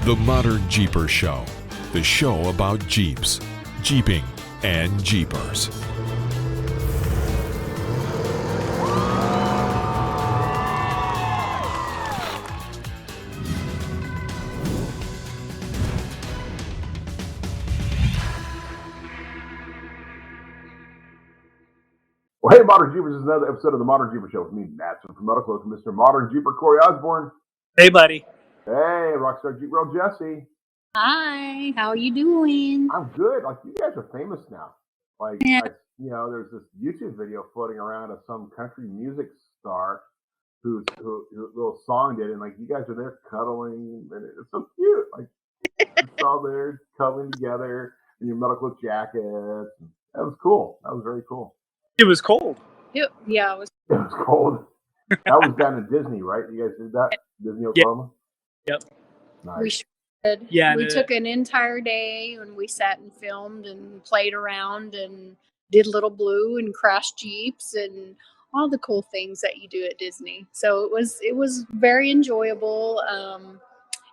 The ModernJeeper Show, the show about Jeeps, Jeeping, and Jeepers. Well, hey, Modern Jeepers, this is another episode of the ModernJeeper Show with me, Matson from MetalCloak, and Mr. Modern Jeeper, Corey Osborne. Hey, buddy. Hey, Rockstar Jeep Girl Jessy. Hi, how are you doing? I'm good. Like, you guys are famous now. Like, Yeah. there's this YouTube video floating around of some country music star who little song did, and like, you guys are there cuddling, and it's so cute. Like, it's all there cuddling together in your MetalCloak jackets. That was cool. That was very cool. It was cold. Yeah, it was. It was cold. That was down in Disney, right? You guys did that? Disney, Oklahoma? Yep. Nice. We sure did. Yeah, we took an entire day and we sat and filmed and played around and did Little Blue and crashed Jeeps and all the cool things that you do at Disney. So it was very enjoyable.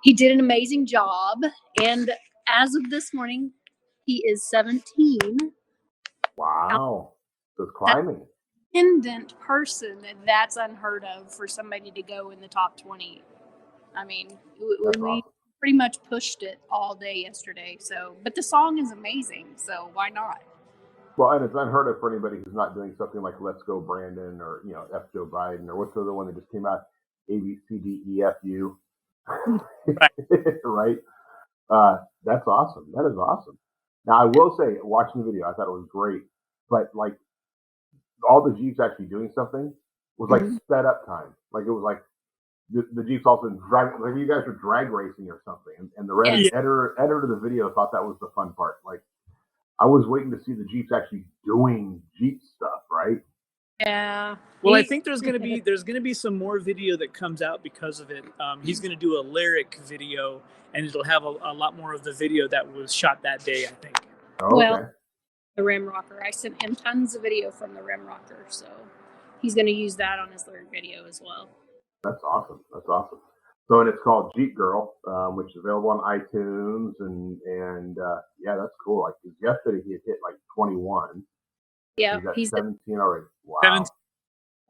He did an amazing job, and as of this morning, he is 17. Wow. So it's climbing. Independent person, that's unheard of for somebody to go in the top 20. I mean, we Awesome. pretty much pushed it all day yesterday. So, but the song is amazing, so why not? Well, and it's unheard of for anybody who's not doing something like Let's Go Brandon or, F Joe Biden, or what's the other one that just came out? ABCDEFU. Right? That's awesome. That is awesome. Now, I will say, watching the video, I thought it was great, but like, all the Jeeps actually doing something was like sped up time. Like, it was like the Jeeps also driving, like you guys were drag racing or something. And the editor of the video thought that was the fun part. Like, I was waiting to see the Jeeps actually doing Jeep stuff, right? Yeah. Well, I think there's gonna be some more video that comes out because of it. He's gonna do a lyric video, and it'll have a lot more of the video that was shot that day, I think. Oh, Well, okay. the rim rocker. I sent him tons of video from the rim rocker, so he's going to use that on his lyric video as well. That's awesome. That's awesome. So, and it's called Jeep Girl, which is available on iTunes, and yeah, that's cool. Like, 'cause yesterday he had hit like 21. Yeah, He's got 17 already. Wow. 17.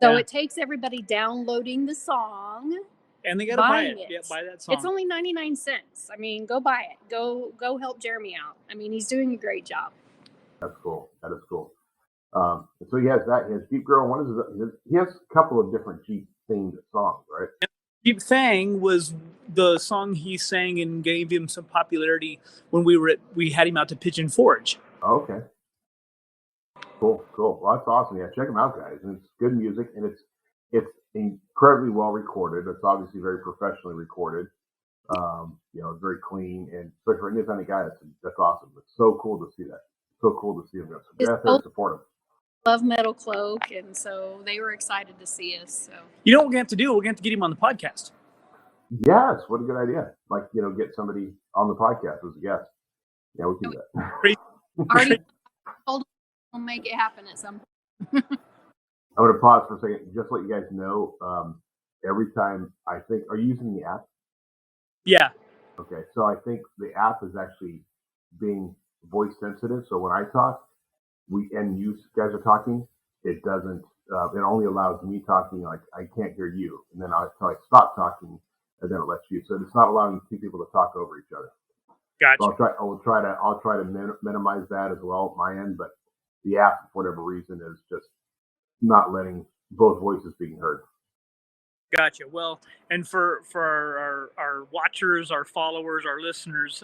So Yeah. it takes everybody downloading the song, And they gotta buy buying it. it. Yeah, buy that song. It's only 99 cents. I mean, go buy it. Go help Jeremy out. I mean, he's doing a great job. That's cool. That is cool. So he has that. He has Jeep Girl. One is he has a couple of different Jeep themed songs, right? Jeep Thang was the song he sang and gave him some popularity when we had him out to Pigeon Forge. Oh, okay. Cool. Well, that's awesome. Yeah, check them out, guys. And it's good music, and it's incredibly well recorded. It's obviously very professionally recorded. It's very clean, and especially for an independent guy, that's awesome. It's so cool to see that. So cool to see them go. So get out there and support them. Love MetalCloak, and so they were excited to see us. So You know what we're gonna have to do? We're gonna have to get him on the podcast. Yes, what a good idea. Like, get somebody on the podcast as a guest. Yeah, we can do that. already told him we'll make it happen at some point. I'm going to pause for a second, just to let you guys know, every time I think, are you using the app? Yeah. Okay, so I think the app is actually being voice sensitive. So when I talk, and you guys are talking, it doesn't, it only allows me talking, like I can't hear you. And then until I stop talking, and then it lets you. So it's not allowing two people to talk over each other. Gotcha. So I'll try to minimize that as well at my end, but the app, for whatever reason, is just not letting both voices being heard. Gotcha. Well, and for our watchers, our followers, our listeners,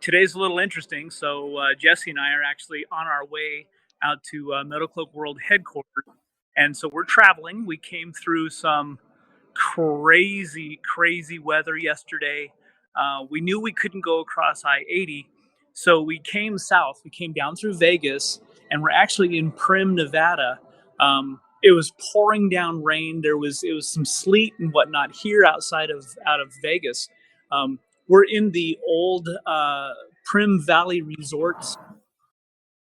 today's a little interesting. So Jesse and I are actually on our way out to MetalCloak World Headquarters, and so we're traveling. We came through some crazy weather yesterday. We knew we couldn't go across I-80, so we came south. We came down through Vegas, and we're actually in Primm, Nevada. It was pouring down rain. It was some sleet and whatnot here out of Vegas. We're in the old Primm Valley Resorts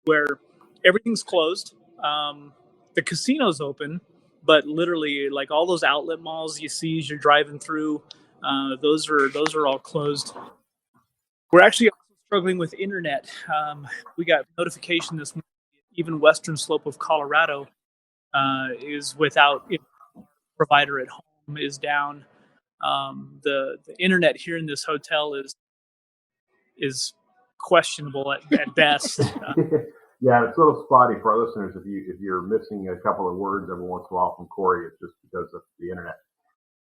where everything's closed. The casino's open, but literally, like all those outlet malls you see as you're driving through, those are all closed. We're actually also struggling with internet. We got notification this morning. Even western slope of Colorado is without provider at home, is down. The internet here in this hotel is questionable at best. Yeah, it's a little spotty for our listeners. If you're missing a couple of words every once in a while from Corey, it's just because of the internet.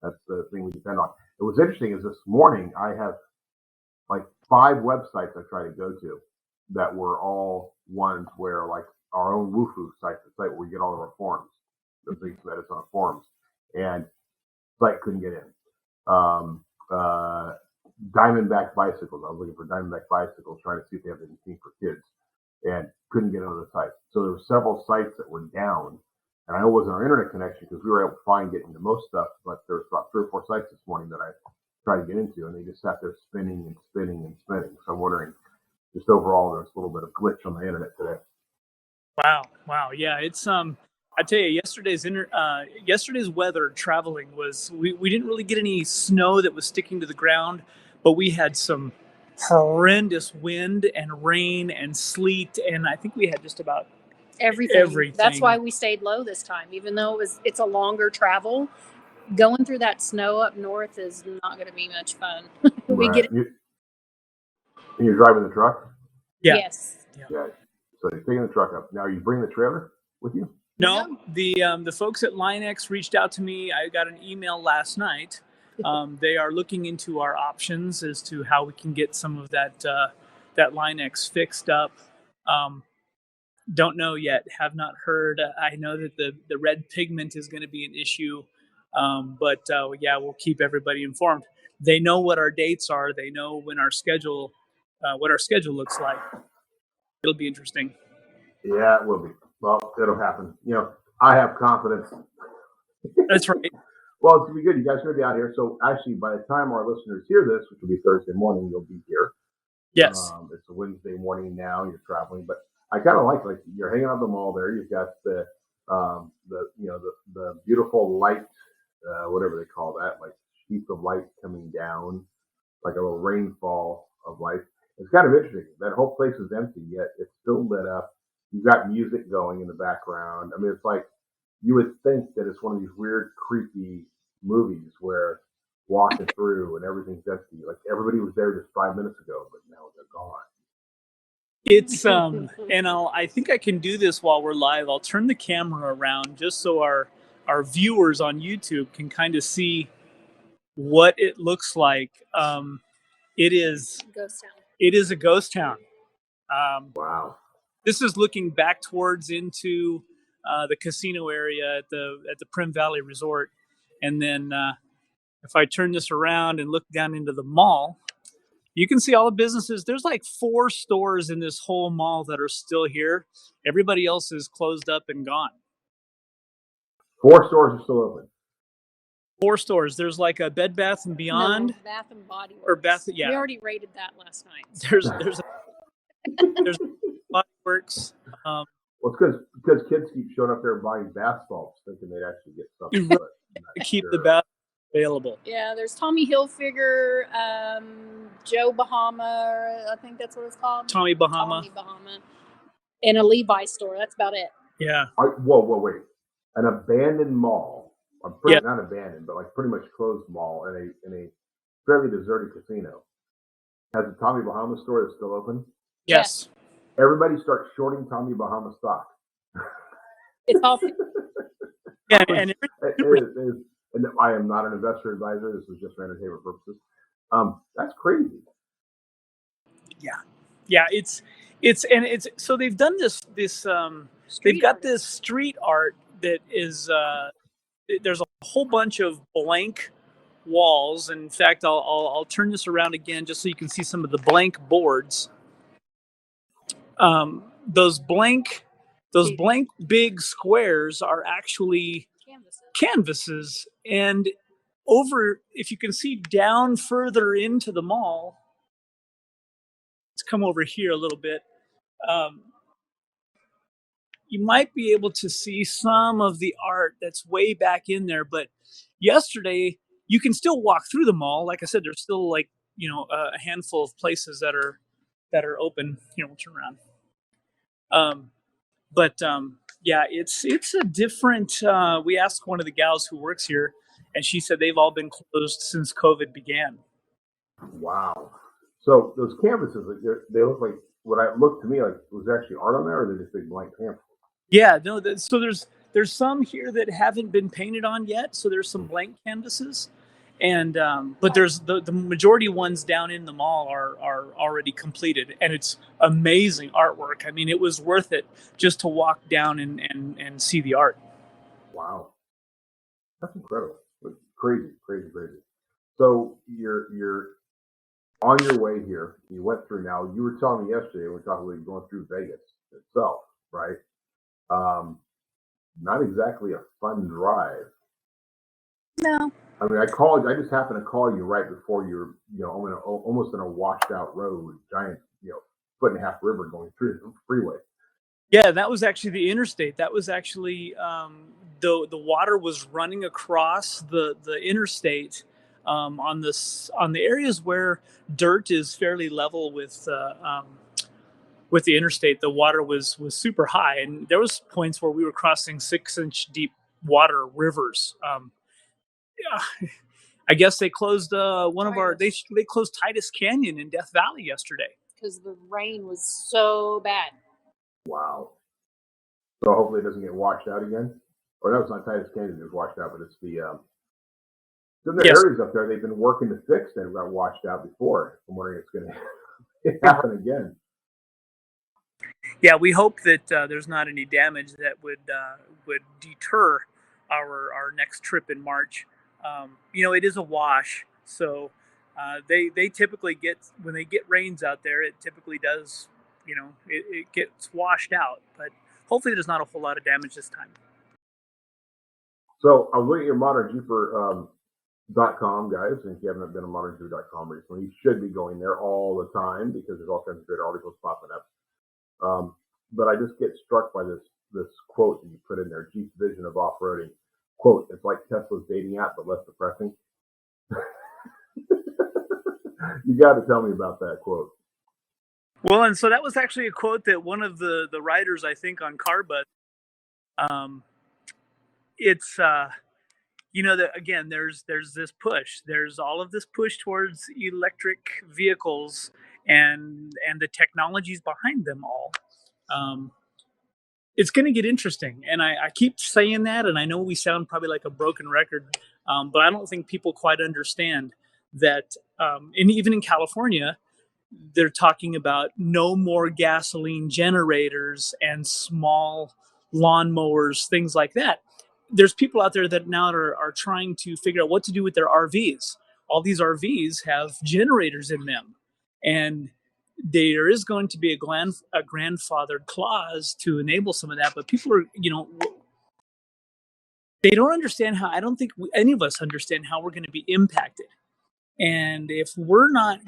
That's the thing we depend on. It was interesting is this morning I have like 5 websites I try to go to that were all ones where like our own Woofu site, the site where we get all of our forums, the things that it's on forums, and site couldn't get in. Diamondback bicycles. I was looking for Diamondback bicycles, trying to see if they have anything for kids, and couldn't get onto the site. So there were several sites that were down, and I know it wasn't our internet connection because we were able to find getting into most stuff, but there was about 3 or 4 sites this morning that I tried to get into, and they just sat there spinning and spinning and spinning. So I'm wondering, just overall, there's a little bit of glitch on the internet today. Wow. Yeah, it's I tell you, yesterday's weather traveling was we didn't really get any snow that was sticking to the ground, but we had some horrendous wind and rain and sleet, and I think we had just about everything. That's why we stayed low this time, even though it's a longer travel. Going through that snow up north is not going to be much fun. You're driving the truck? Yeah. Yes. Yeah. So you're taking the truck up. Now, are you bringing the trailer with you? No, the folks at LineX reached out to me. I got an email last night. They are looking into our options as to how we can get some of that LineX fixed up. Don't know yet. Have not heard. I know that the red pigment is going to be an issue, but we'll keep everybody informed. They know what our dates are. They know when our schedule, what our schedule looks like. It'll be interesting. Yeah, it will be. Well, it'll happen. I have confidence. That's right. Well, it's going to be good. You guys are going to be out here. So actually, by the time our listeners hear this, which will be Thursday morning, you'll be here. Yes. It's a Wednesday morning now. You're traveling, but I kind of like you're hanging out the mall there. You've got the beautiful light, whatever they call that, like sheets of light coming down, like a little rainfall of light. It's kind of interesting. That whole place is empty, yet it's still lit up. You've got music going in the background. I mean, it's like you would think that it's one of these weird, creepy movies where walking through and everything's empty. Like everybody was there just 5 minutes ago, but now they're gone. It's and I think I can do this while we're live. I'll turn the camera around just so our viewers on YouTube can kind of see what it looks like. It is Ghost town. It is a ghost town. Wow. This is looking back towards into the casino area at the Prim Valley Resort, and then if I turn this around and look down into the mall, you can see all the businesses. There's like 4 stores in this whole mall that are still here. Everybody else is closed up and gone. 4 stores are still open. 4 stores. There's like a Bed Bath and Beyond. No, Bath and Body Works. Or Bath, yeah. We already rated that last night. There's Body Works. Well, it's because kids keep showing up there buying bath salts, thinking they'd actually get something. To keep the bath available. Yeah, there's Tommy Hilfiger, Joe Bahama, I think that's what it's called. Tommy Bahama. And a Levi's store. That's about it. Yeah. Whoa, wait. An abandoned mall. Not abandoned, but like pretty much closed mall in a fairly deserted casino. Has a Tommy Bahama store that's still open? Yes. Everybody starts shorting Tommy Bahama stock. It's all. Yeah, and and I am not an investor advisor. This is just for entertainment purposes. That's crazy. Yeah. It's so they've done this. They've got this street art that is. There's a whole bunch of blank walls. In fact, I'll turn this around again just so you can see some of the blank boards. Those blank big squares are actually canvases, and if you can see down further into the mall, let's come over here a little bit. You might be able to see some of the art that's way back in there, but yesterday you can still walk through the mall. Like I said, there's still like a handful of places that are open. We'll turn around. Yeah, it's a different. We asked one of the gals who works here, and she said they've all been closed since COVID began. Wow. So those canvases, they look like what I looked to me like was actually art on there, or they're just big blank pamphlets? Yeah, no. So there's some here that haven't been painted on yet. So there's some blank canvases, and but there's the majority ones down in the mall are already completed, and it's amazing artwork. I mean, it was worth it just to walk down and see the art. Wow, that's incredible. Crazy. So you're on your way here. You went through. Now you were telling me yesterday we were talking about going through Vegas itself, right? Not exactly a fun drive. No. I mean, I just happened to call you right before you're, almost in a washed out road, giant, 1.5 foot river going through the freeway. Yeah, that was actually the interstate. That was actually the water was running across the interstate on the areas where dirt is fairly level with the interstate. The water was super high, and there was points where we were crossing 6-inch deep water rivers. Yeah, I guess they closed they closed Titus Canyon in Death Valley yesterday because the rain was so bad. Wow. So hopefully it doesn't get washed out again. Or no, it's not Titus Canyon that's washed out, but it's the areas up there they've been working to fix that got washed out before. I'm wondering if it's going to happen again. Yeah, we hope that there's not any damage that would deter our next trip in March. It is a wash, so they typically get, when they get rains out there, it typically does, it gets washed out. But hopefully there's not a whole lot of damage this time. So I was looking at your ModernJeeper.com, guys, and if you haven't been on ModernJeeper.com recently, you should be going there all the time because there's all kinds of great articles popping up. But I just get struck by this quote that you put in there, Jeep's vision of off-roading. Quote, it's like Tesla's dating app, but less depressing. You got to tell me about that quote. Well, and so that was actually a quote that one of the writers, I think, on Carbut, it's, that again, there's this push. There's all of this push towards electric vehicles and the technologies behind them all. It's going to get interesting. And I keep saying that, and I know we sound probably like a broken record, but I don't think people quite understand that. And even in California, they're talking about no more gasoline generators and small lawnmowers, things like that. There's people out there that now are trying to figure out what to do with their RVs. All these RVs have generators in them, and there is going to be a grandfathered clause to enable some of that. But people are, they don't understand how. I don't think any of us understand how we're going to be impacted. And if we're not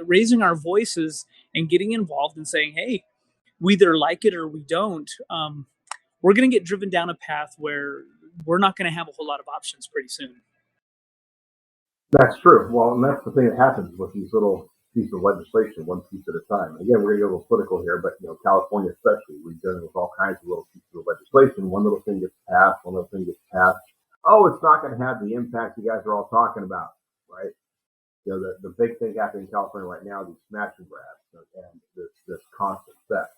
raising our voices and getting involved and saying, hey, we either like it or we don't, we're going to get driven down a path where we're not going to have a whole lot of options pretty soon. That's true. Well, and that's the thing that happens with these little pieces of legislation, one piece at a time. Again, we're going to get a little political here, but California especially, we're dealing with all kinds of little pieces of legislation. One little thing gets passed, one little thing gets passed. Oh, it's not going to have the impact you guys are all talking about, right? The big thing happening in California right now, these smash and grabs and this constant theft.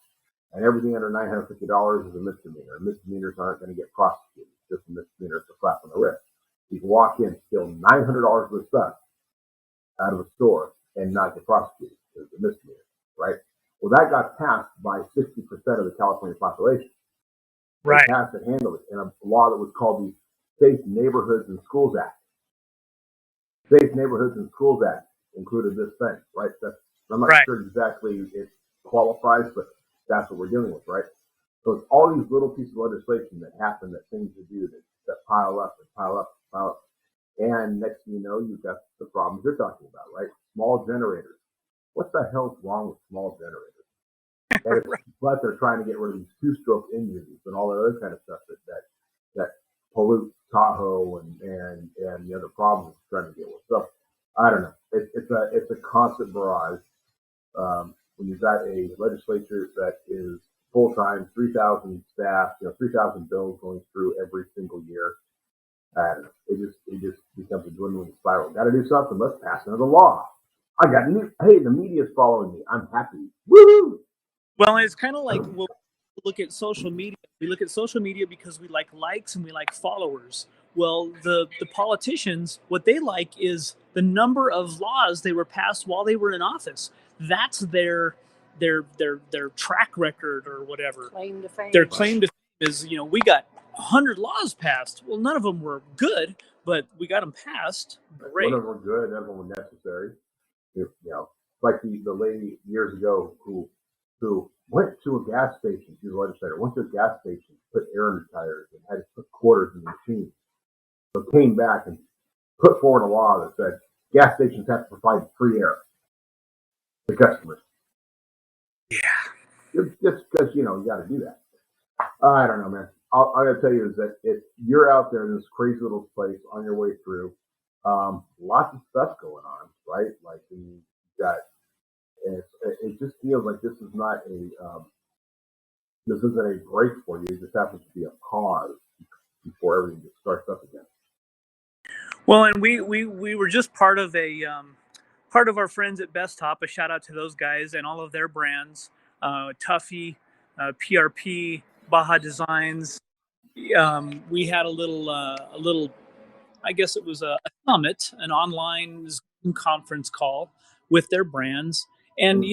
And everything under $950 is a misdemeanor. Misdemeanors aren't going to get prosecuted. It's just a misdemeanor. It's a slap on the wrist. You can walk in, steal $900 worth of stuff out of a store and not get prosecuted. It's a misdemeanor, right? Well, that got passed by 60% of the California population. Right. They passed and handled it in a law that was called the Safe Neighborhoods and Schools Act. Safe Neighborhoods and Schools Act included this thing, right? I'm not sure exactly it qualifies, but that's what we're dealing with, right? So it's all these little pieces of legislation that happen, that things to do that pile up and pile up and pile up. And next thing you know, you've got the problems you're talking about, right? Small generators. What the hell's wrong with small generators? But they're trying to get rid of these two-stroke engines and all that other kind of stuff that pollute Tahoe and the other problems it's trying to deal with. So I don't know. it's a constant barrage. When you've got a legislature that is full time, 3,000 staff, 3,000 bills going through every single year, and it just becomes a dwindling spiral. Got to do something. Let's pass another law. Hey, the media's following me. I'm happy. Woo! Well, it's kind of like we'll look at social media. We look at social media because we like likes and we like followers. Well, the politicians, what they like is the number of laws they were passed while they were in office. That's their track record or whatever. Claim to fame. Their claim to fame is, we got 100 laws passed. Well, none of them were good, but we got them passed. Great. None of them were good. None of them were necessary. Like the lady years ago who went to a gas station. She was a legislator. Went to a gas station, put air in her tires, and had to put quarters in the machine. So came back and put forward a law that said gas stations have to provide free air to customers. Yeah. Just because, you got to do that. I don't know, man. All I got to tell you is that if you're out there in this crazy little place on your way through, lots of stuff going on, right? Like you got, it just feels like this is not this isn't a break for you. It just happens to be a pause before everything just starts up again. Well, and we were just part of our friends at Bestop. A shout out to those guys and all of their brands, Tuffy, PRP, Baja Designs. We had a little, I guess it was a summit, an online Zoom conference call with their brands. And,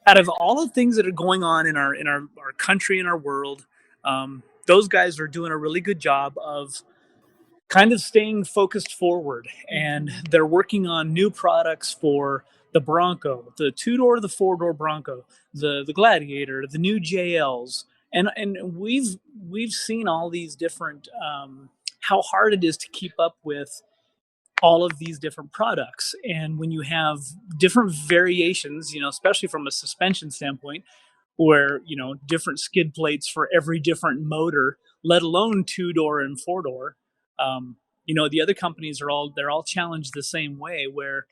out of all the things that are going on in our country and our world, those guys are doing a really good job of kind of staying focused forward, and they're working on new products for the Bronco, the 2-door, the 4-door Bronco, the Gladiator, the new JLs, and we've seen all these different how hard it is to keep up with all of these different products. And when you have different variations, especially from a suspension standpoint, where different skid plates for every different motor, let alone 2-door and 4-door. The other companies they're all challenged the same way, where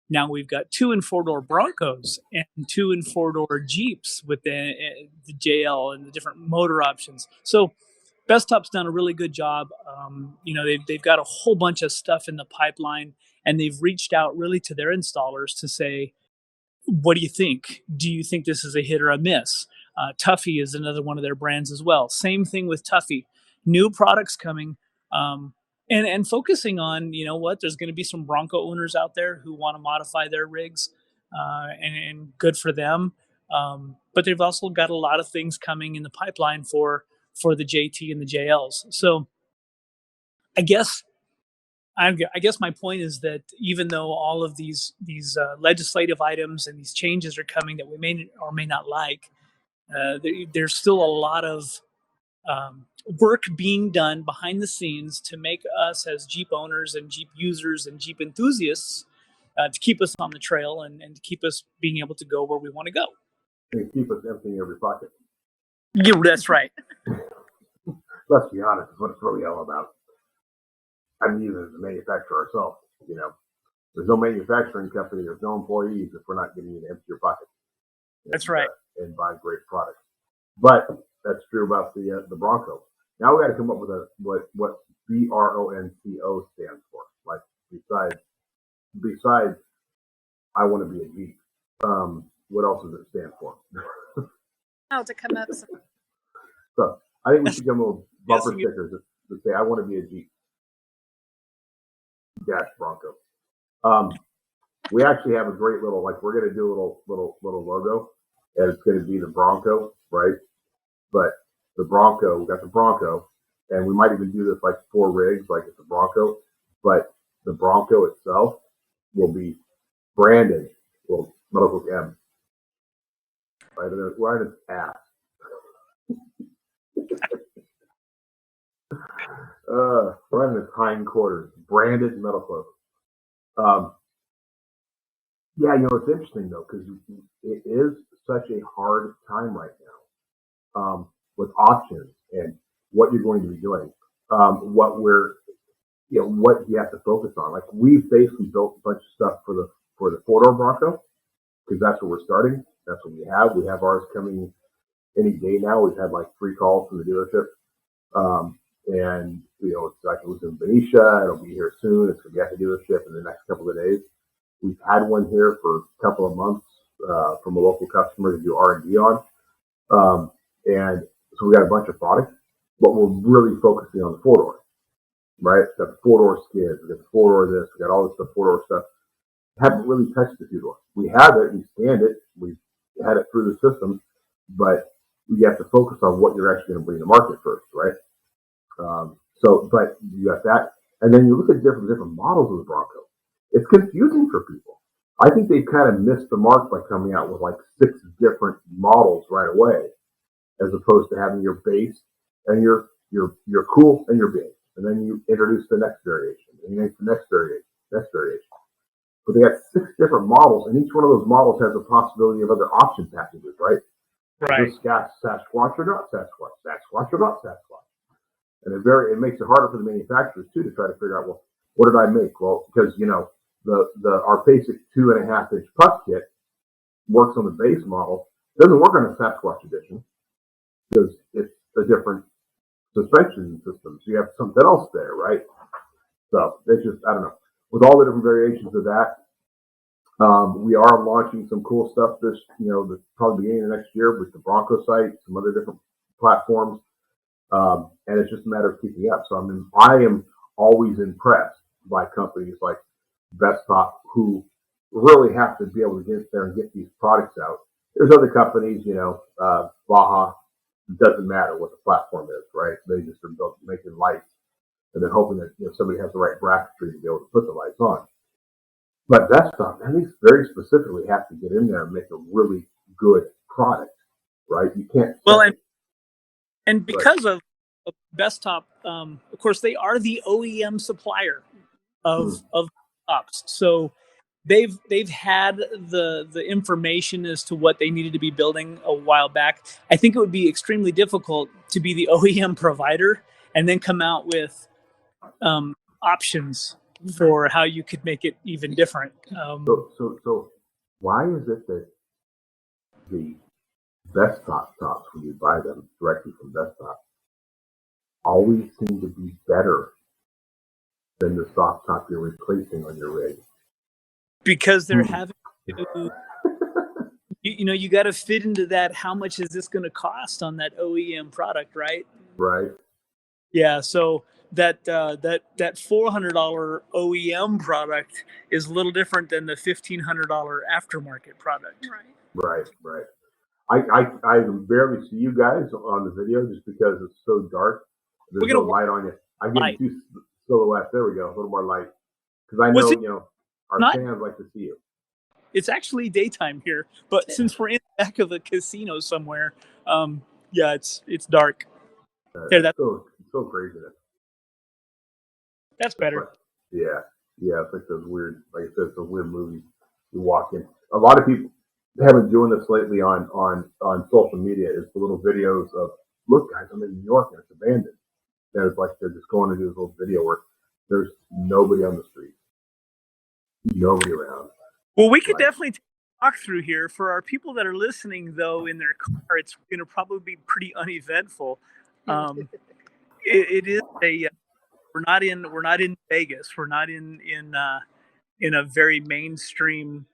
now we've got 2 and 4-door Broncos and 2 and 4-door Jeeps with the JL and the different motor options. So Bestop's done a really good job. They've got a whole bunch of stuff in the pipeline, and they've reached out really to their installers to say, what do you think? Do you think this is a hit or a miss? Tuffy is another one of their brands as well. Same thing with Tuffy. New products coming, and focusing on, there's going to be some Bronco owners out there who want to modify their rigs, and good for them. But they've also got a lot of things coming in the pipeline for the JT and the JLs. So I guess my point is that even though all of these legislative items and these changes are coming that we may or may not like, there's still a lot of work being done behind the scenes to make us as Jeep owners and Jeep users and Jeep enthusiasts to keep us on the trail and to keep us being able to go where we want to go. And keep us emptying every pocket. Yeah, that's right. Let's be honest, it's what it's really all about. I'm even as a manufacturer ourselves, There's no manufacturing company, there's no employees if we're not getting you to empty your pocket. That's right. And buy great products. But that's true about the Bronco. Now we got to come up with what BRONCO stands for. Like besides I want to be a Jeep. What else does it stand for? To come up. So I think we should get a little bumper stickers that say I want to be a Jeep. Dash Bronco. We actually have a great little, we're going to do a little logo, and it's going to be the Bronco, right? But the Bronco, we got the Bronco, and we might even do this 4 rigs, like it's a Bronco, but the Bronco itself will be branded, MetalCloak M, right in its ass. Right in its hindquarters, branded MetalCloak. Yeah, it's interesting though, because it is such a hard time right now with options and what you're going to be doing. What we're what you have to focus on. Like we've basically built a bunch of stuff for the 4-door Bronco because that's where we're starting. That's what we have. We have ours coming any day now. We've had like 3 calls from the dealership. And it's like it was in Benicia. It'll be here soon. It's going to be at the dealership in the next couple of days. We've had one here for a couple of months from a local customer to do R&D on. And so we got a bunch of products, but we're really focusing on the 4-door, right? We've got the 4-door skids. We got the 4-door this. We got all this 4-door stuff. Haven't really touched the 2-door. We have it. We stand it. We've had it through the system, but you have to focus on what you're actually going to bring to market first, right? But you got that, and then you look at different models of the Bronco. It's confusing for people. I think they've kind of missed the mark by coming out with like 6 different models right away, as opposed to having your base and your cool and your big, and then you introduce the next variation, and you make the next variation. But they got 6 different models, and each one of those models has a possibility of other option packages, right? Right. Is this Sasquatch or not Sasquatch? Sasquatch or not Sasquatch? And it makes it harder for the manufacturers too to try to figure out, well, what did I make? Well, because our basic 2.5-inch puck kit works on the base model. It doesn't work on the Sasquatch edition because it's a different suspension system. So you have something else there, right? So it's just, I don't know. With all the different variations of that, we are launching some cool stuff probably beginning of next year with the Bronco site, some other different platforms. And it's just a matter of keeping up. So I am always impressed by companies like Bestop who really have to be able to get there and get these products out. There's other companies, Baja, it doesn't matter what the platform is, right? They just are making lights and then hoping that somebody has the right bracketry to be able to put the lights on. But Bestop, I think very specifically have to get in there and make a really good product, right? You can't. Well, and because of Bestop, of course, they are the OEM supplier of tops. So they've had the information as to what they needed to be building a while back. I think it would be extremely difficult to be the OEM provider and then come out with options for how you could make it even different. So why is it that the Bestop tops, when you buy them directly from Bestop, always seem to be better than the soft top you're replacing on your rig? Because they're having to, you got to fit into that. How much is this going to cost on that OEM product, right? Right. Yeah. So that $400 OEM product is a little different than the $1,500 aftermarket product. Right. I barely see you guys on the video just because it's so dark. There's no light on you. I give you 2 silhouettes. There we go. A little more light. Because I know, our fans like to see you. It's actually daytime here, but since we're in the back of a casino somewhere, it's dark. That's so crazy. That's better. Yeah. It's like those weird, like I said, it's a weird movie. You walk in. A lot of people have been doing this lately on social media. Is the little videos of, look, guys, I'm in New York and it's abandoned. And it's like they're just going to do this little video where there's nobody on the street, nobody around. Well, we could definitely take a walk through here. For our people that are listening, though, in their car, it's going to probably be pretty uneventful. It is we're not in Vegas. We're not in a very mainstream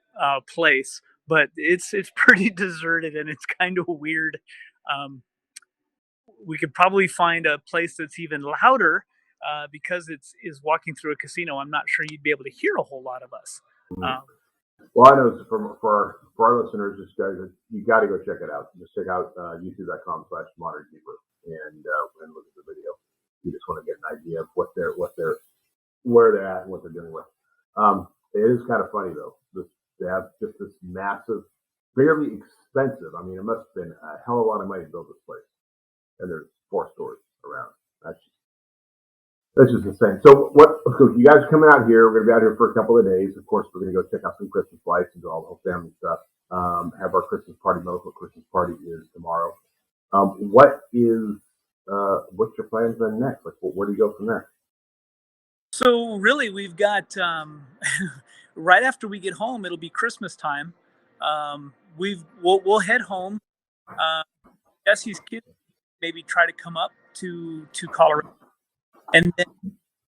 place, but it's pretty deserted and it's kind of weird. We could probably find a place that's even louder because is walking through a casino. I'm not sure you'd be able to hear a whole lot of us. Well, I know for our listeners, just guys, you got to go check it out. Just check out youtube.com/ModernJeeper and look at the video. You just want to get an idea of where they're at and what they're dealing with. It is kind of funny though. They have just this massive, fairly expensive. I mean, it must have been a hell of a lot of money to build this place. And there's 4 stores around. That's just insane. So you guys are coming out here. We're going to be out here for a couple of days. Of course, we're going to go check out some Christmas lights and do all the whole family stuff. Have our Christmas party. MetalCloak Christmas party is tomorrow. What's your plans then next? Like, where do you go from there? So really, we've got right after we get home, it'll be Christmas time. We'll head home. Jesse's kids maybe try to come up to Colorado, and then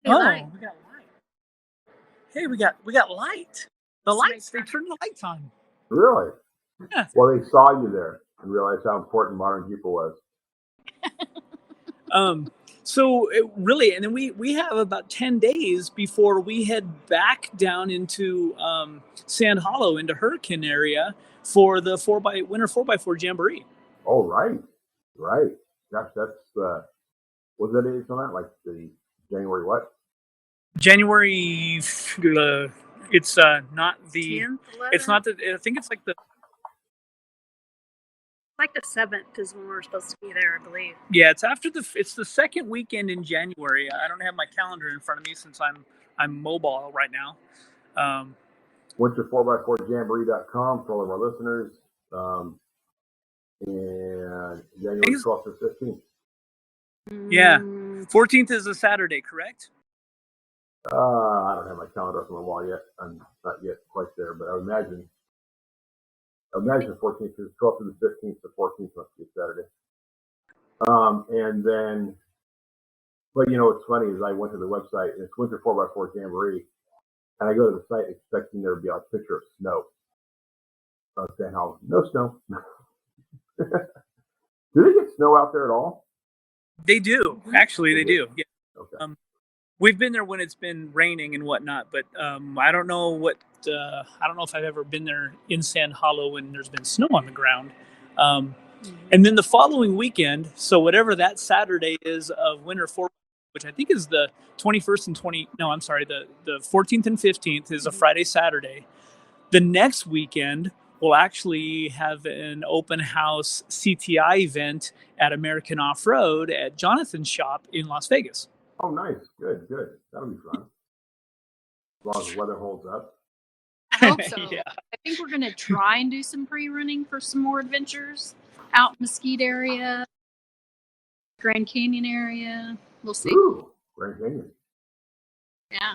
we got light. Hey, we got light. The lights. They turned the lights on. Really? Yeah. Well, they saw you there and realized how important Modern Jeeper was. So really, and then we have about 10 days before we head back down into Sand Hollow into Hurricane area for the winter 4x4 Jamboree. Oh, right. That's what's that age on that? Like the January what? January. It's not the. 10th, 11th? It's not the. I think it's like the. Like the 7th is when we're supposed to be there, I believe. Yeah, it's after it's the second weekend in January. I don't have my calendar in front of me since I'm mobile right now. Winter4x4jamboree.com for all of our listeners. And January 12th to 15th. Yeah, 14th is a Saturday, correct? I don't have my calendar up on the wall yet. I'm not yet quite there, but I would imagine 14th is 12th to the 15th. The 14th must be Saturday. And then, but you know what's funny is I went to the website and it's Winter 4x4 Jamboree, and I go to the site expecting there to be a picture of snow. I was saying how no snow. Do they get snow out there at all? They do. Actually, they do. Yeah. Okay. We've been there when it's been raining and whatnot, but I don't know what. I don't know if I've ever been there in Sand Hollow when there's been snow on the ground. And then the following weekend, so whatever that Saturday is of Winter 4, which I think is the 21st and 20. No, I'm sorry. The 14th and 15th is a Friday, Saturday. The next weekend, we'll actually have an open house CTI event at American Off-Road at Jonathan's shop in Las Vegas. Oh, nice. Good. That'll be fun. As long as the weather holds up. I hope so. Yeah. I think we're going to try and do some pre-running for some more adventures out in Mesquite area, Grand Canyon area. We'll see. Ooh, Grand Canyon. Yeah.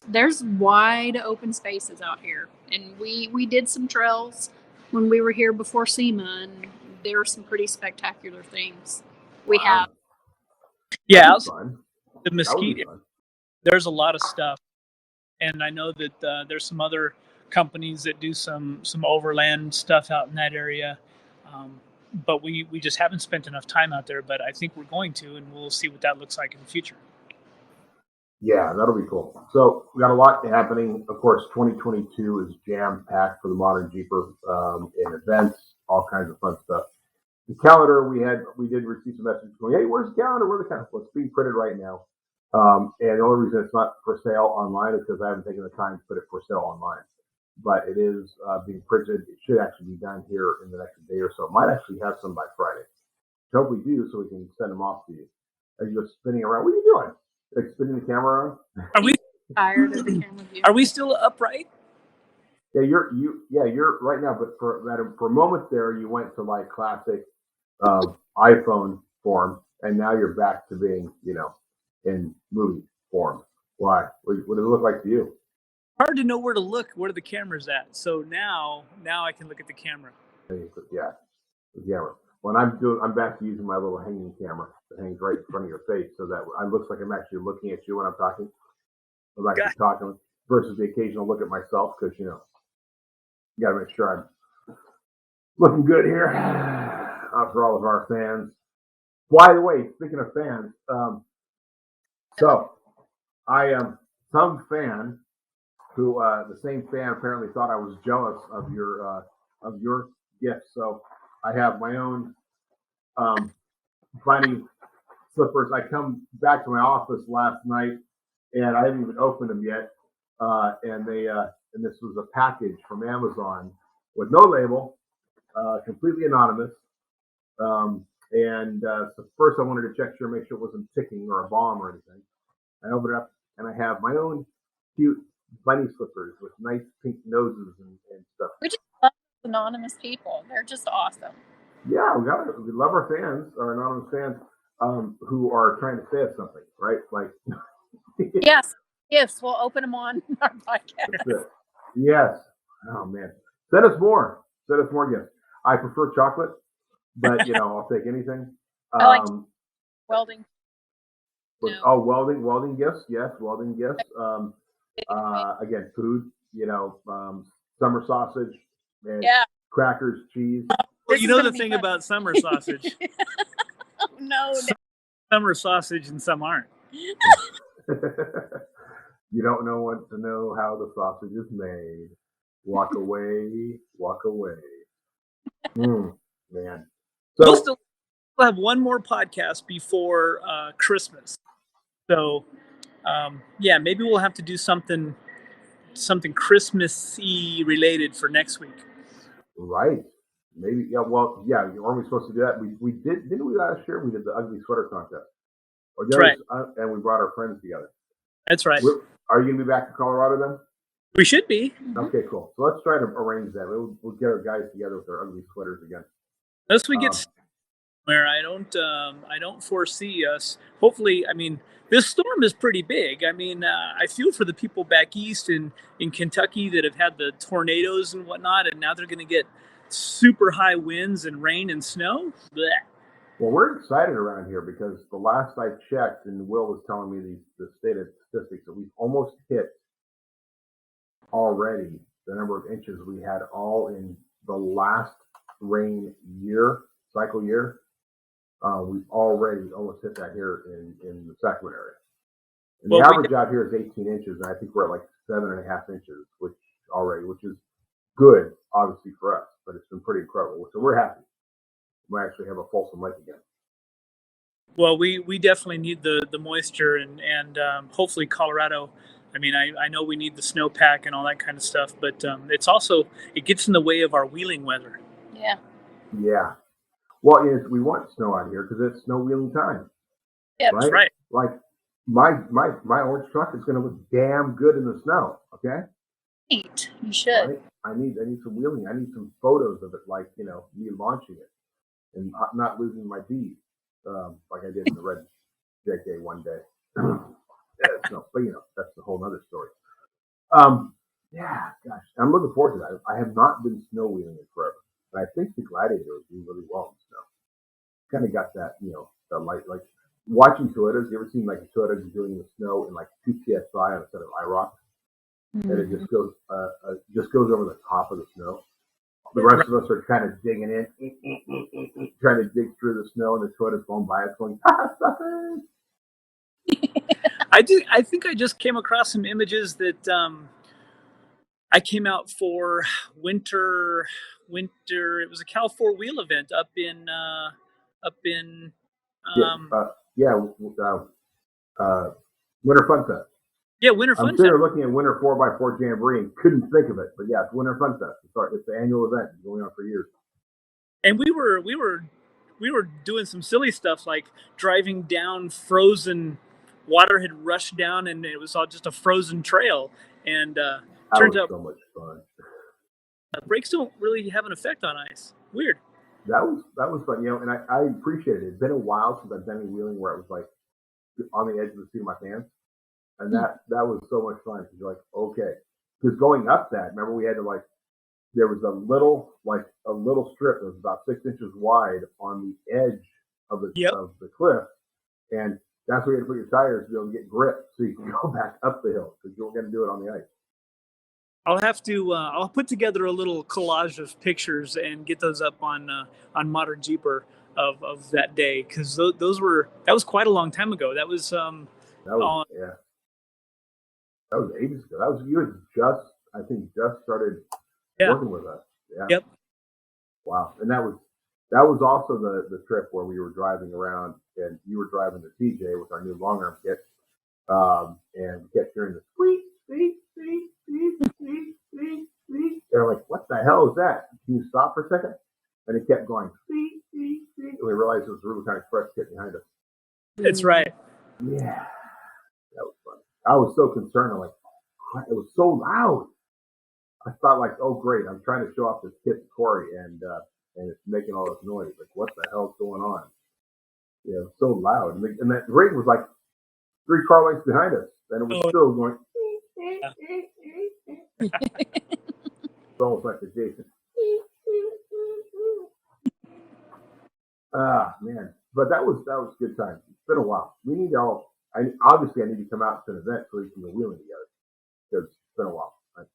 There's wide open spaces out here. And we did some trails when we were here before SEMA, and there were some pretty spectacular things. We have. Yeah, Fun. the Mesquite, there's a lot of stuff. And I know that there's some other companies that do some overland stuff out in that area. But we just haven't spent enough time out there, but I think we're going to, and we'll see what that looks like in the future. Yeah, that'll be cool. So we got a lot happening. Of course, 2022 is jam-packed for the Modern Jeeper and events, all kinds of fun stuff. The calendar we did receive some messages going, hey, where's the calendar? Where's the calendar? Well, it's being printed right now. And the only reason it's not for sale online is because I haven't taken the time to put it for sale online. But it is being printed. It should actually be done here in the next day or so. It might actually have some by Friday. I hope we do so we can send them off to you. As you're spinning around, what are you doing? Like spinning the camera around? Are we tired of the camera view. Are we still upright? Yeah, you're right now. But for a moment there, you went to like classic iPhone form, and now you're back to being, in movie form. Why? What does it look like to you? Hard to know where to look, where the camera's at. So now I can look at the camera. Yeah, the camera. When I'm back to using my little hanging camera that hangs right in front of your face, so that it looks like I'm actually looking at you when I'm talking. I'm actually talking versus the occasional look at myself because you got to make sure I'm looking good here for all of our fans. By the way, speaking of fans, so I am some fan who the same fan apparently thought I was jealous of your gift. So I have my own bunny slippers. I come back to my office last night and I haven't even opened them yet. And this was a package from Amazon with no label, completely anonymous. So first I wanted to make sure it wasn't ticking or a bomb or anything. I opened it up and I have my own cute bunny slippers with nice pink noses and stuff. We just love anonymous people. They're just awesome. Yeah, we love our fans, our anonymous fans, who are trying to say us something, right? Like, yes, gifts. We'll open them on our podcast. That's it. Yes. Oh man. Send us more. Send us more gifts. I prefer chocolate, but I'll take anything. I like welding. Welding gifts. Yes, welding gifts. Again, food. Summer sausage, and crackers, cheese. Well, the thing about summer sausage. Oh, no. Summer sausage and some aren't. You don't know what to know how the sausage is made. Walk away, walk away. Man. So We'll still have one more podcast before Christmas. So, maybe we'll have to do something Christmassy related for next week. Right. Maybe. Yeah. Well, yeah. Aren't we supposed to do that? We did. Didn't we last year? We did the ugly sweater contest. That's right. And we brought our friends together. That's right. Are you going to be back in Colorado then? We should be. Okay, cool. So let's try to arrange that. We'll get our guys together with our ugly sweaters again. Unless we get where I don't foresee us. Hopefully, this storm is pretty big. I feel for the people back east in Kentucky that have had the tornadoes and whatnot, and now they're going to get super high winds and rain and snow. Blech. Well, we're excited around here because the last I checked, and Will was telling me the stated statistics, that we've almost hit already the number of inches we had all in the last rain cycle year. We've already almost hit that here in the Sacramento area. And the average out here is 18 inches, and I think we're at like 7.5 inches, which is good, obviously, for us, but it's been pretty incredible. So we're happy. We actually have a Folsom Lake again. Well, we definitely need the moisture and hopefully Colorado. I know we need the snowpack and all that kind of stuff, but it gets in the way of our wheeling weather. Yeah. Yeah. Well, we want snow out here because it's snow wheeling time. Yeah, right? That's right. Like my orange truck is going to look damn good in the snow. Okay. Neat. You should. Right? I need some wheeling. I need some photos of it, like me launching it and not losing my bead, like I did in the red JK one day. But that's a whole other story. Yeah, gosh, I'm looking forward to that. I have not been snow wheeling in forever, but I think the Gladiator is doing really well in snow. Kind of got that, the light, like watching Toyotas. You ever seen like a Toyota doing the snow in like 2 PSI on a set of IROC, and it just goes over the top of the snow. The rest of us are kind of digging in, trying to dig through the snow, and the Toyota's going by us going, suckers. I think I just came across some images that I came out for winter. It was a Cal 4-wheel event up in Winter Fun Fest. Yeah, Winter Fun Fest. I'm sitting there looking at Winter 4x4 Jamboree and couldn't think of it, but yeah, it's Winter Fun Fest. It's the annual event. It's going on for years. And we were doing some silly stuff like driving down frozen. Water had rushed down, and it was all just a frozen trail. And turns out so much fun. Brakes don't really have an effect on ice. Weird. That was fun, and I appreciate it. It's been a while since I've done any wheeling where it was like on the edge of the seat of my pants, and that was so much fun because you're like, okay, because going up that, remember we had to there was a little strip that was about 6 inches wide on the edge of the cliff, and that's where you had to put your tires to be able to get grip so you can go back up the hill because you weren't going to do it on the ice. I'll have to. I'll put together a little collage of pictures and get those up on ModernJeeper of that day because that was quite a long time ago. That was That was ages ago. That was you had just started working with us. Yeah. Yep. Wow. And that was also the trip where we were driving around and you were driving the TJ with our new long arm kit, and we kept hearing the squeak, squeak, squeak, squeak, squeak, squeak, squeak. They're like, "What the hell is that? Can you stop for a second?" And it kept going, squeak, squeak, squeak. And we realized it was a Rubicon Express kit behind us. That's right. Yeah, that was funny. I was so concerned. I'm like, it was so loud. I thought like, oh great, I'm trying to show off this kit to Corey, and it's making all this noise. Like, what the hell's going on? Yeah, it was so loud, and that rig was like 3 car lengths behind us, and it was still going. It's almost like the Jason. Man, but that was a good time. It's been a while. We need to all. Obviously, I need to come out to an event so we can go wheeling together because it's been a while.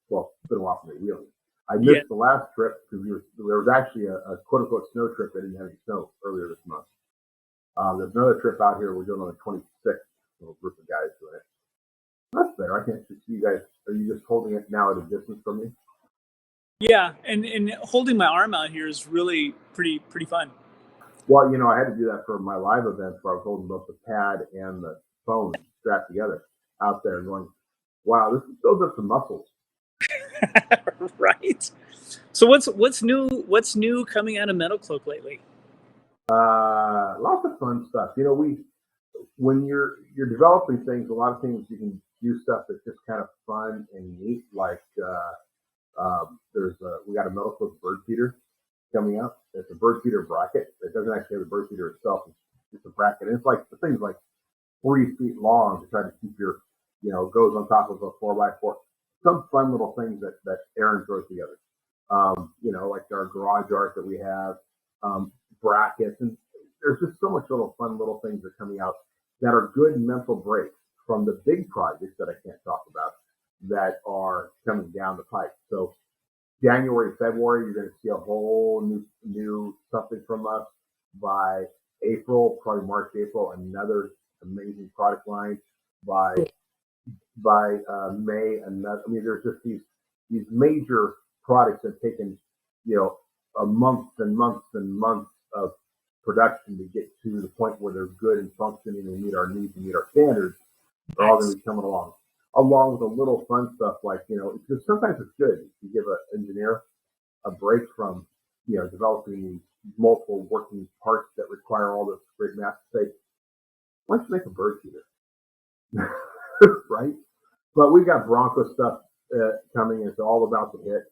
Well, it's been a while for me wheeling. I missed the last trip because there was actually a quote unquote snow trip that didn't have any snow earlier this month. There's another trip out here we're doing on the 26th. A little group of guys doing it. That's better. I can't see you guys. Are you just holding it now at a distance from me? Yeah, and holding my arm out here is really pretty fun. Well, you know, I had to do that for my live events where I was holding both the pad and the phone strapped together out there going, wow, those are some muscles. Right. So what's new coming out of MetalCloak lately? Lots of fun stuff. You know, when you're developing things, a lot of things you can do stuff that's just kind of fun and neat. Like we got a MetalCloak bird feeder coming up. It's a bird feeder bracket. It doesn't actually have the bird feeder itself. It's a bracket. And it's like the thing's like 40 feet long to try to keep your, you know, goes on top of a 4x4. Some fun little things that Aaron throws together. You know, like our garage art that we have, brackets, and there's just so much fun little things that are coming out that are good mental breaks from the big projects that I can't talk about that are coming down the pipe. So January, February, you're going to see a whole new something from us. By April, probably March, April, another amazing product line. By May, another. I mean, there's just these major products that have taken, you know, a months and months and months of production to get to the point where they're good and functioning and meet our needs and meet our standards. They're all going to be coming along with a little fun stuff like, you know, because sometimes it's good to give an engineer a break from, you know, developing these multiple working parts that require all this great math to say, why don't you make a bird feeder? Right? But we got Bronco stuff coming. It's all about the hit.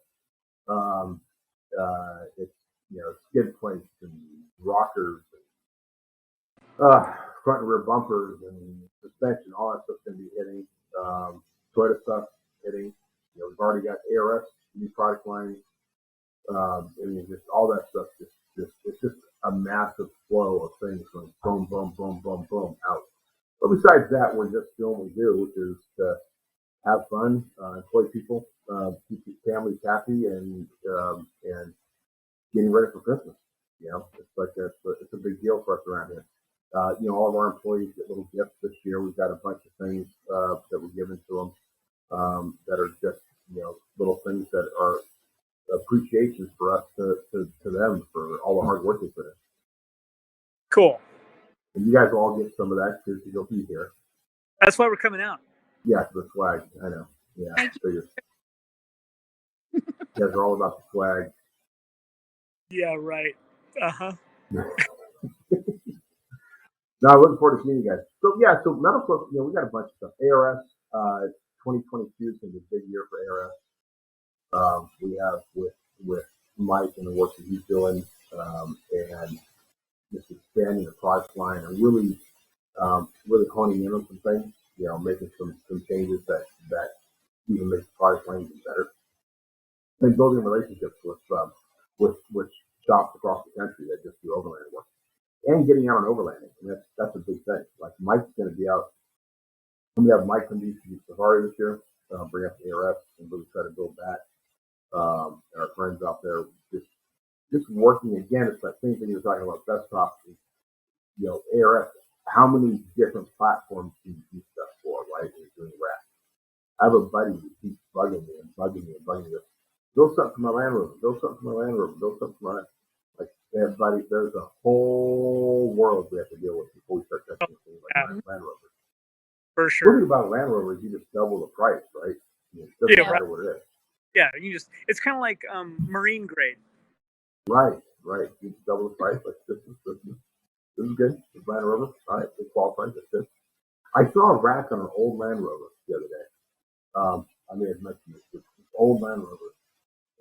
It's, you know, skid plates and rockers, and, front and rear bumpers and suspension. All that stuff's going to be hitting. Toyota stuff hitting. You know, we've already got ARS, new product lines. I mean, just all that stuff. It's just a massive flow of things going boom, boom, boom, boom, boom out. But besides that, we're just doing what we do, which is to have fun, employ people, keep your families happy, and getting ready for Christmas. You know, it's a big deal for us around here. You know, all of our employees get little gifts this year. We've got a bunch of things that we're giving to them that are just, you know, little things that are appreciations for us to them for all the hard work they put in. Cool. And you guys will all get some of that too, because you'll be here. That's why we're coming out. Yeah, the swag. I know. Yeah, figures. You guys are all about the swag. Yeah, right. Uh-huh. No, I'm looking forward to seeing you guys. So MetalCloak, you know, we got a bunch of stuff. ARS, 2022 is going to be a big year for ARS. We have with Mike and the work that he's doing, and just expanding the product line and really honing in on some things. You know, making some changes that even make the product line even better, and building relationships with shops across the country that just do overland work. And getting out on overlanding, and that's a big thing. Like Mike's going to be out. We have Mike from DC Safari this year. Bring up the ARS and really try to build that. And our friends out there just working again. It's that same thing you're talking about. Bestop, you know, ARS. How many different platforms can you do stuff for? Right, when you're doing rap. I have a buddy who keeps bugging me. Build something for my Land Rover. Build something for my Land Rover. Build something for my. Like, everybody, there's a whole world we have to deal with before we start testing things like Land Rover. For sure. The thing about a Land Rover is you just double the price, right? It doesn't matter what it is. Yeah, it's kind of like marine grade. Right. You just double the price. Like, this is good. This Land Rover. All right, they qualify. That's good. I saw a rack on an old Land Rover the other day. I may have mentioned this old Land Rover.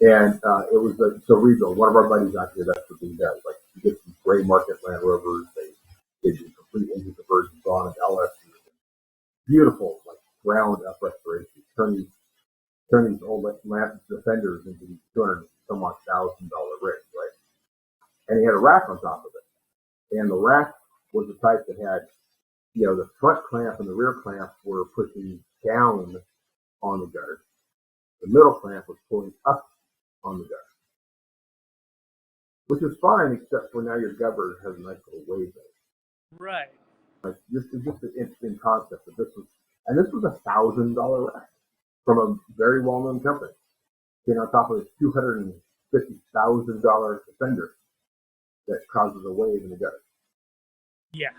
And it was a rebuild. One of our buddies out here, that's what he does. Like, you get some gray market Land Rovers. They do complete engine conversions on it, LS. beautiful, like ground up restoration. Turn these old lamp defenders into these $200,000 rigs, right? And he had a rack on top of it, and the rack was the type that had, the front clamp and the rear clamp were pushing down on the gutter. The middle clamp was pulling up on the gutter, which is fine, except for now your gutter has a nice little wave in it. Right. Like this is just an interesting concept. That this was $1,000 rack from a very well-known company. On top of a $250,000 defender that causes a wave in the gutter. Yeah.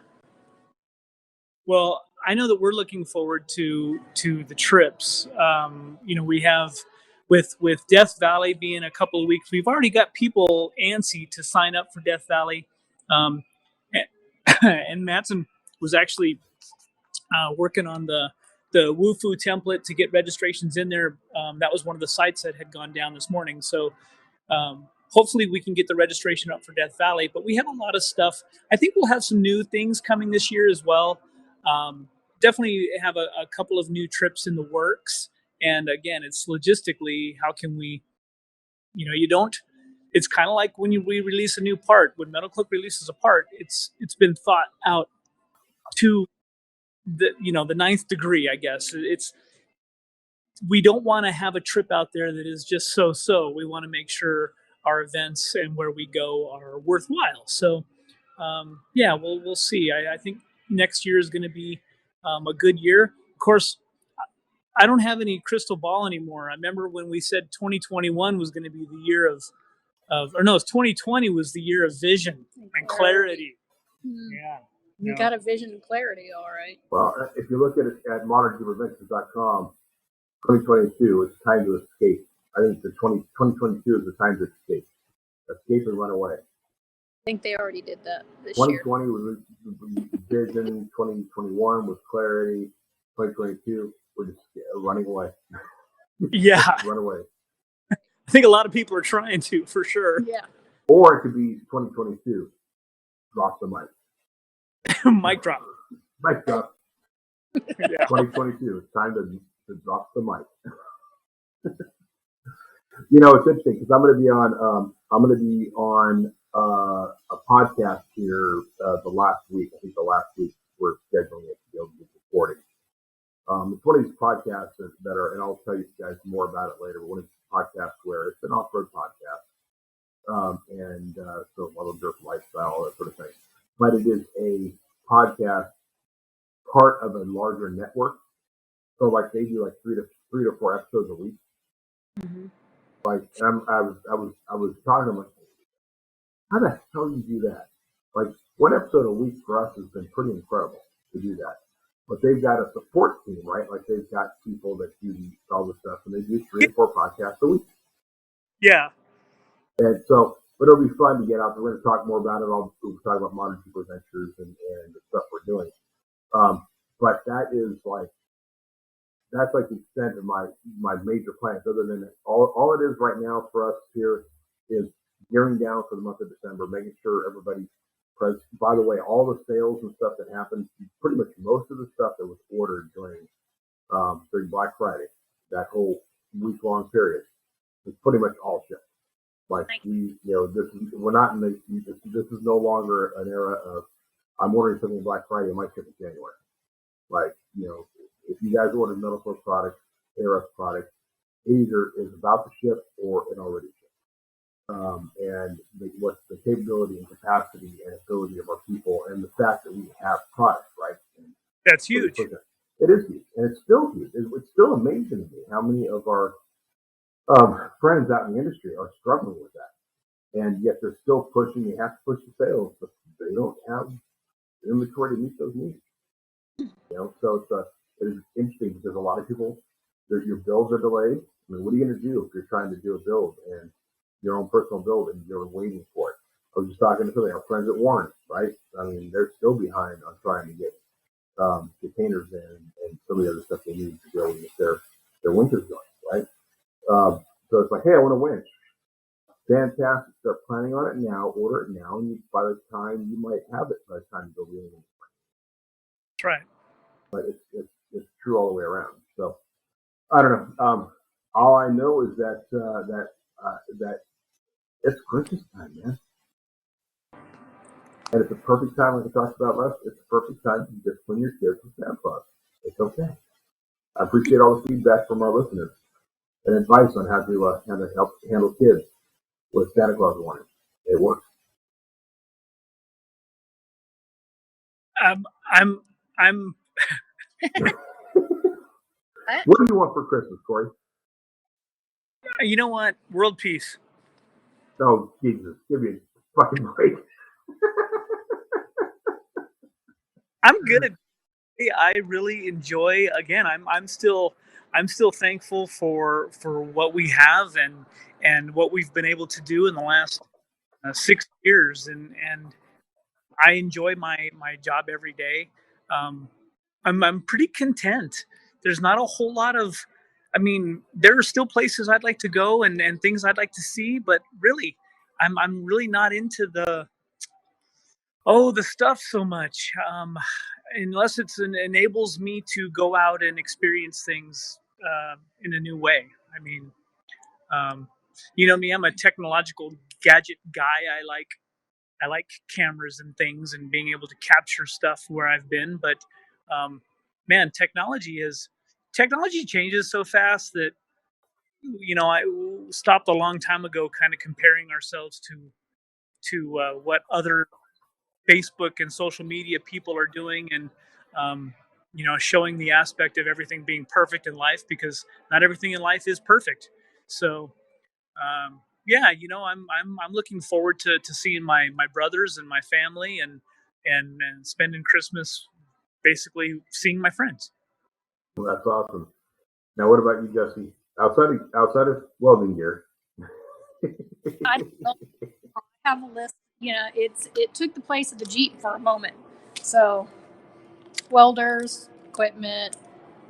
Well, I know that we're looking forward to the trips. We have with Death Valley being a couple of weeks, we've already got people antsy to sign up for Death Valley. And Matson was actually working on the Woofu template to get registrations in there. That was one of the sites that had gone down this morning. So hopefully we can get the registration up for Death Valley. But we have a lot of stuff. I think we'll have some new things coming this year as well. Definitely have a couple of new trips in the works. And again, it's logistically, how can we, it's kind of like when we release a new part. When MetalCloak releases a part, it's been thought out to the ninth degree, I guess. We don't want to have a trip out there that is just so. We want to make sure our events and where we go are worthwhile. So, we'll see. I think next year is going to be a good year. Of course, I don't have any crystal ball anymore. I remember when we said 2021 was going to be the year of 2020 was the year of vision and clarity. Mm-hmm. Yeah. You got a vision and clarity, all right. Well, if you look at it at ModernJeeperVentures.com, 2022 is time to escape. I think 2022 is the time to escape. Escape and run away. I think they already did that this 2020 was vision, 2021 was clarity, 2022 we're just running away. Yeah. Run away. I think a lot of people are trying to, for sure. Yeah. Or it could be 2022. Drop the mic. Mic drop. Mic drop. Yeah. 2022. It's time to drop the mic. It's interesting because I'm going to be on a podcast here the last week. I think the last week we're scheduling it to be able to get recording. It's one of these podcasts that are, and I'll tell you guys more about it later. But one of these podcasts where it's an off-road podcast, so a little dirt lifestyle, that sort of thing. But it is a podcast part of a larger network. So like they do like three to four episodes a week. Mm-hmm. Like I was talking to them, like, how the hell do you do that? Like one episode a week for us has been pretty incredible to do that. But they've got a support team, right? Like they've got people that do all this stuff, and they do 3 to 4 podcasts a week. Yeah. And so, but it'll be fun to get out there. We're going to talk more about it. We'll talk about ModernJeeper Ventures and the stuff we're doing. But that's like the extent of my major plans. Other than all it is right now for us here is gearing down for the month of December, making sure everybody's present. By the way, all the sales and stuff that happened, pretty much most of the stuff that was ordered during Black Friday, that whole week-long period, is pretty much all shipped. Like we're not in this is no longer an era of I'm ordering something Black Friday, it might ship in January. Like, if you guys ordered MetalCloak products, ARS products, it either is about to ship or it already shipped. And what's the capability and capacity and ability of our people and the fact that we have products, right? And that's huge. It is huge. And it's still huge. It's still amazing to me how many of our friends out in the industry are struggling with that. And yet they're still pushing. You have to push the sales, but they don't have the inventory to meet those needs. So it is interesting because a lot of people, your builds are delayed. I mean, what are you going to do if you're trying to do a build and your own personal build and you're waiting for it? I was just talking to somebody, our friends at Warn, right? I mean, they're still behind on trying to get containers in and some of the other stuff they need to be able to get their winches going, right? So it's like, hey, I want a winch. Fantastic. Start planning on it now. Order it now, and by the time you might have it by the time you go really. That's right. But it's true all the way around. So I don't know. All I know is that that it's Christmas time, man. And it's a perfect time, like I talked about last. It's a perfect time to discipline your kids with Santa Claus. It's okay. I appreciate all the feedback from our listeners and advice on how to help handle kids with Santa Claus warning. It works. I'm. What do you want for Christmas, Corey? You know what? World peace. Oh, Jesus. Give me a fucking break. I'm good. I really enjoy. Again, I'm still thankful for what we have and what we've been able to do in the last 6 years, and I enjoy my job every day. I'm pretty content. There's not a whole lot of. I mean, there are still places I'd like to go and things I'd like to see, but really, I'm really not into the stuff so much. Unless it enables me to go out and experience things in a new way. I mean, you know me, I'm a technological gadget guy. I like cameras and things and being able to capture stuff where I've been. But man, technology changes so fast that I stopped a long time ago, kind of comparing ourselves to what other Facebook and social media people are doing, and showing the aspect of everything being perfect in life, because not everything in life is perfect. So yeah, I'm looking forward to seeing my brothers and my family, and spending Christmas basically seeing my friends. Well, that's awesome. Now, what about you, Jesse? Outside of welding gear. I don't have a list. It took the place of the Jeep for a moment. So welders, equipment,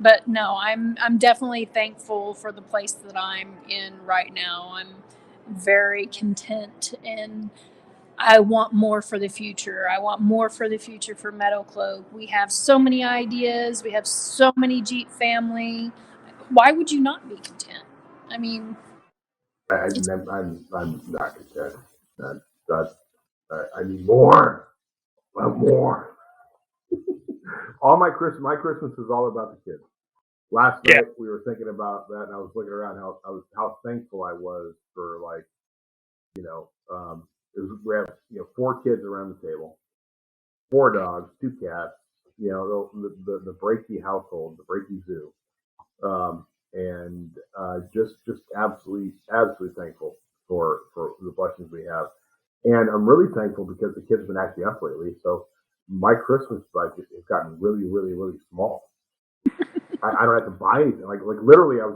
but no, I'm definitely thankful for the place that I'm in right now. I'm very content, and I want more for the future. I want more for the future for MetalCloak. We have so many ideas. We have so many Jeep family. Why would you not be content? I mean, I'm not content. I need more. I want more. All my Christmas is all about the kids. Last night we were thinking about that, and I was looking around how thankful I was for, like, we have 4 kids around the table, 4 dogs, 2 cats, the Breaky household, the Breaky zoo, and just absolutely thankful for the blessings we have, and I'm really thankful because the kids have been acting up lately, so my Christmas budget has gotten really, really, really small. I don't have to buy anything. Like literally, I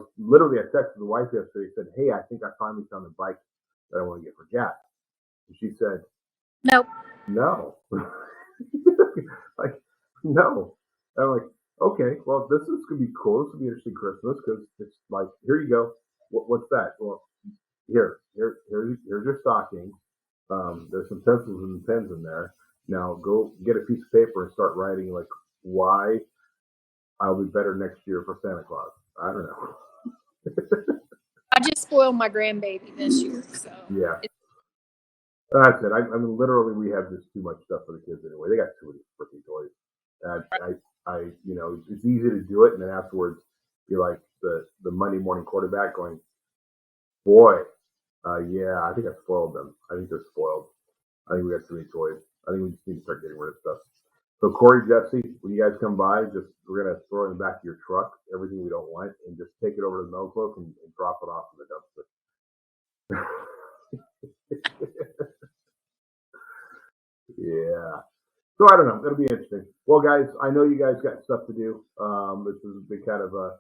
texted the wife yesterday. Said, "Hey, I think I finally found the bike that I want to get for Jack." And she said, nope. No. Like, no. And I'm like, okay, well, this is gonna be cool. This will be an interesting Christmas, because it's like, here you go. What's that? Well, here's your stocking. There's some pencils and pens in there. Now go get a piece of paper and start writing, like, why I'll be better next year for Santa Claus. I don't know. I just spoiled my grandbaby this year, so yeah. That's it. I mean, literally, we have just too much stuff for the kids anyway. They got too many freaking toys. It's easy to do it, and then afterwards, you're like the Monday morning quarterback going, boy, yeah, I think I spoiled them. I think they're spoiled. I think we got too many toys. I think we just need to start getting rid of stuff. So Corey Jessy, when you guys come by, we're gonna throw in the back of your truck everything we don't want, and just take it over to the MetalCloak and drop it off in the dumpster. Yeah. So I don't know. It'll be interesting. Well, guys, I know you guys got stuff to do. This has been kind of a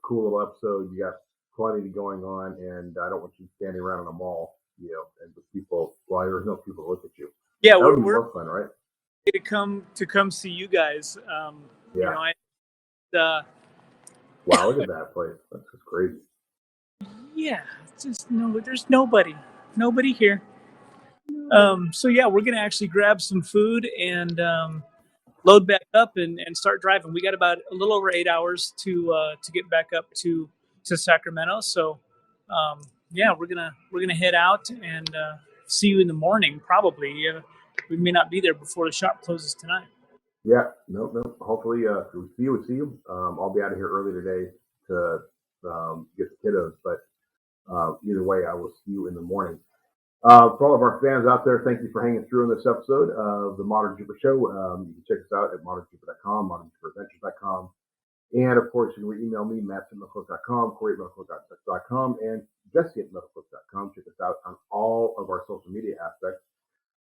cool little episode. You got plenty going on, and I don't want you standing around in a mall, and with people. Well, there's no people to look at you. Yeah, that would be more fun, right? To come see you guys. Yeah. Wow, look at that place. That's just crazy. Yeah, there's nobody here. So yeah, we're gonna actually grab some food and load back up and start driving. We got about a little over 8 hours to get back up to Sacramento. So yeah, we're gonna head out and see you in the morning. Probably we may not be there before the shop closes tonight. Yeah, no. Hopefully, we see you. I'll be out of here early today to get the kiddos, but either way, I will see you in the morning. For all of our fans out there, thank you for hanging through in this episode of the Modern Jeeper Show. You can check us out at ModernJeeper.com, ModernJeeperAdventures.com. And of course, you can email me, Matson@MetalCloak.com, Corey at MetalCloak.com, and Jessy at MetalCloak.com. Check us out on all of our social media aspects.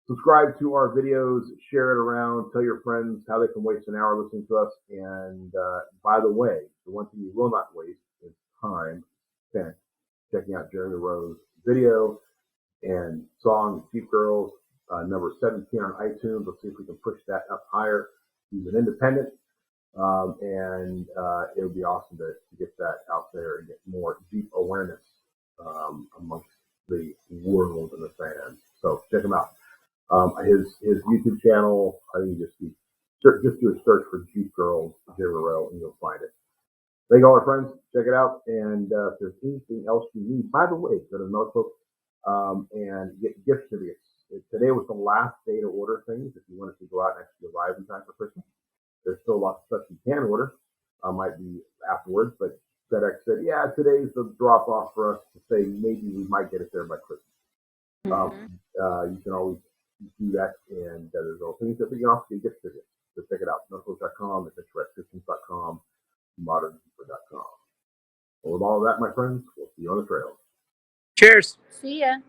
Subscribe to our videos, share it around, tell your friends how they can waste an hour listening to us. And by the way, the one thing you will not waste is time spent checking out Jeremy Rowe's video and song Jeep Girls, number 17 on iTunes. Let's see if we can push that up higher. He's an independent, and it would be awesome to get that out there and get more Jeep awareness amongst the world and the fans. So check him out. His YouTube channel, I think just do a search for Jeep Girls, Jeremy Rowe, and you'll find it. Thank all our friends. Check it out. And if there's anything else you need, by the way, go to MetalCloak and get gift certificates. Today was the last day to order things if you wanted to go out and actually arrive in time for Christmas. There's still lots of stuff you can order. Might be afterwards, but FedEx said, yeah, today's the drop off for us to say maybe we might get it there by Christmas. You can always do that, and there's all things that we can also get gift certificates. So check it out, MetalCloak.com, AdventureAtSystems.com, ModernJeeper.com. Well, with all of that, my friends, we'll see you on the trail. Cheers. See ya.